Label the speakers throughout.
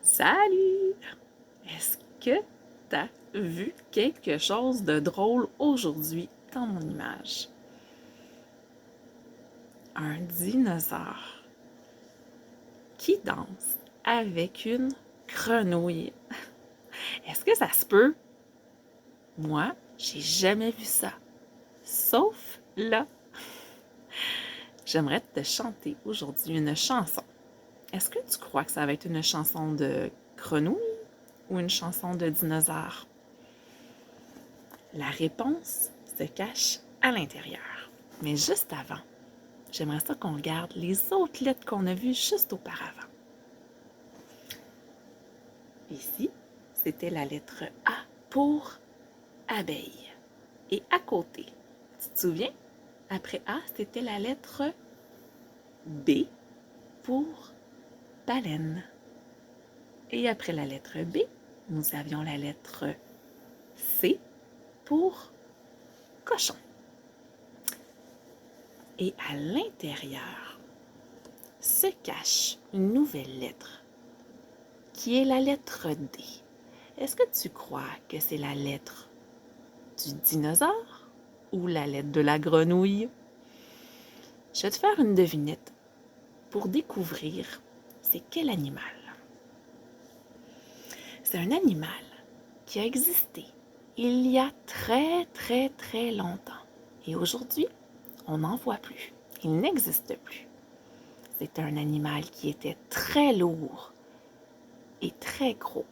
Speaker 1: Salut! Est-ce que t'as vu quelque chose de drôle aujourd'hui dans mon image? Un dinosaure qui danse avec une grenouille. Est-ce que ça se peut? Moi, j'ai jamais vu ça. Sauf là. J'aimerais te chanter aujourd'hui une chanson. Est-ce que tu crois que ça va être une chanson de grenouille ou une chanson de dinosaure? La réponse se cache à l'intérieur. Mais juste avant, j'aimerais ça qu'on regarde les autres lettres qu'on a vues juste auparavant. Ici, c'était la lettre A pour abeille. Et à côté, tu te souviens? Après A, c'était la lettre B pour baleine. Et après la lettre B, nous avions la lettre C pour cochon. Et à l'intérieur se cache une nouvelle lettre, qui est la lettre D. Est-ce que tu crois que c'est la lettre du dinosaure ou la lettre de la grenouille? Je vais te faire une devinette pour découvrir c'est quel animal. C'est un animal qui a existé il y a très très très longtemps. Et aujourd'hui, on n'en voit plus. Il n'existe plus. C'est un animal qui était très lourd et très gros.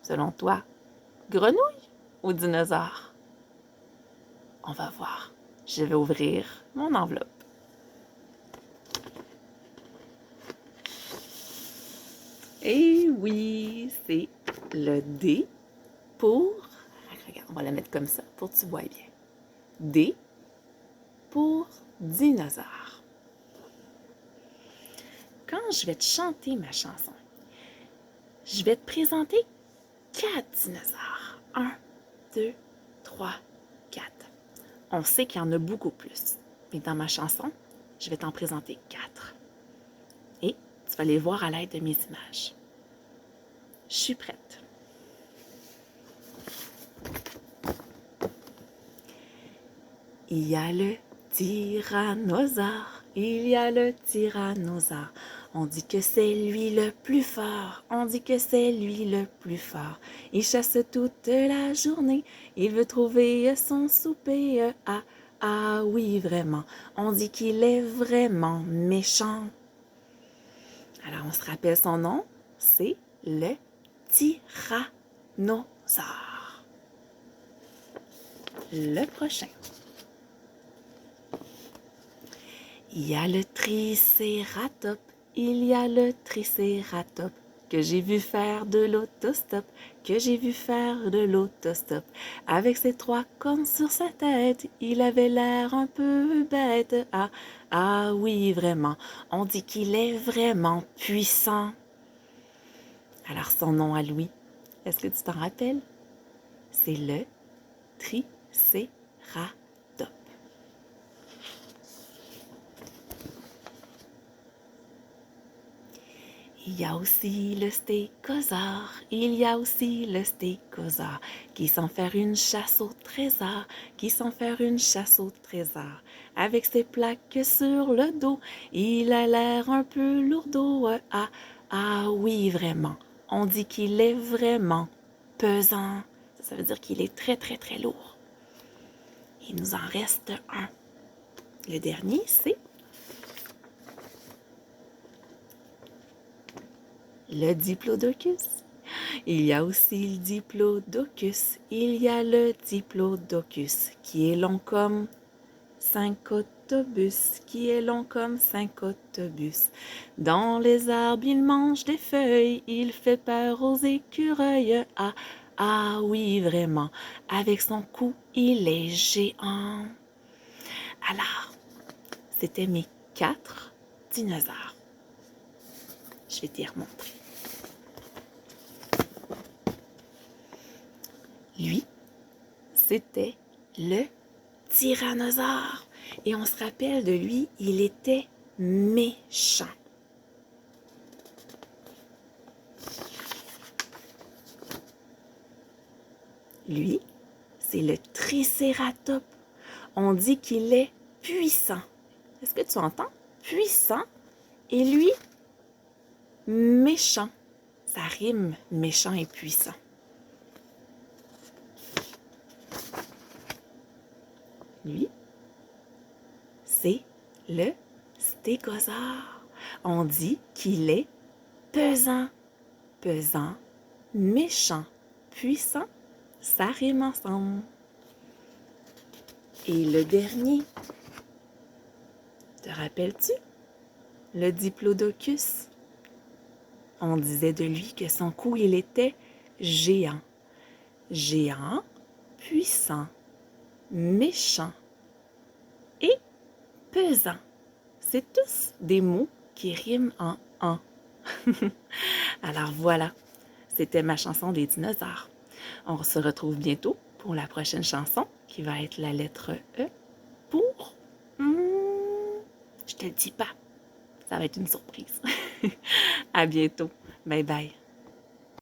Speaker 1: Selon toi, grenouille ou dinosaure? On va voir. Je vais ouvrir mon enveloppe. Et oui, c'est le D pour... Regarde, on va la mettre comme ça pour que tu vois bien. D pour dinosaure. Quand je vais te chanter ma chanson, je vais te présenter 4 dinosaures. 1, 2, 3, 4. On sait qu'il y en a beaucoup plus. Mais dans ma chanson, je vais t'en présenter 4. Et tu vas les voir à l'aide de mes images. Je suis prête. Il y a le tyrannosaure, il y a le tyrannosaure. On dit que c'est lui le plus fort, on dit que c'est lui le plus fort. Il chasse toute la journée, il veut trouver son souper. Ah oui, vraiment, on dit qu'il est vraiment méchant. Alors on se rappelle son nom, c'est le tyrannosaure. Le prochain. Il y a le tricératops, il y a le tricératops, que j'ai vu faire de l'autostop, que j'ai vu faire de l'autostop. Avec ses 3 cornes sur sa tête, il avait l'air un peu bête. Ah oui, vraiment, on dit qu'il est vraiment puissant. Alors son nom à lui, est-ce que tu t'en rappelles? C'est le tricératops. Il y a aussi le stégosaure, il y a aussi le stégosaure, qui s'en faire une chasse au trésor, qui s'en faire une chasse au trésor. Avec ses plaques sur le dos, il a l'air un peu lourdeau. Ah oui, vraiment, on dit qu'il est vraiment pesant. Ça veut dire qu'il est très très très lourd. Il nous en reste un. Le dernier, c'est le diplodocus. Il y a aussi le diplodocus. Il y a le diplodocus qui est long comme 5 autobus, qui est long comme 5 autobus. Dans les arbres, il mange des feuilles, il fait peur aux écureuils. Ah oui, vraiment, avec son cou, il est géant. Alors, c'était mes 4 dinosaures. Je vais t'y remontrer. Lui, c'était le tyrannosaure. Et on se rappelle de lui, il était méchant. Lui, c'est le tricératops. On dit qu'il est puissant. Est-ce que tu entends? Puissant. Et lui, méchant. Ça rime, méchant et puissant. Lui, c'est le stégosaure. On dit qu'il est pesant. Pesant, méchant, puissant, ça rime ensemble. Et le dernier, te rappelles-tu? Le diplodocus. On disait de lui que son cou, il était géant. Géant, puissant, méchant et pesant. C'est tous des mots qui riment en « an ». Alors voilà, c'était ma chanson des dinosaures. On se retrouve bientôt pour la prochaine chanson qui va être la lettre E pour... je te le dis pas, ça va être une surprise. À bientôt, bye bye.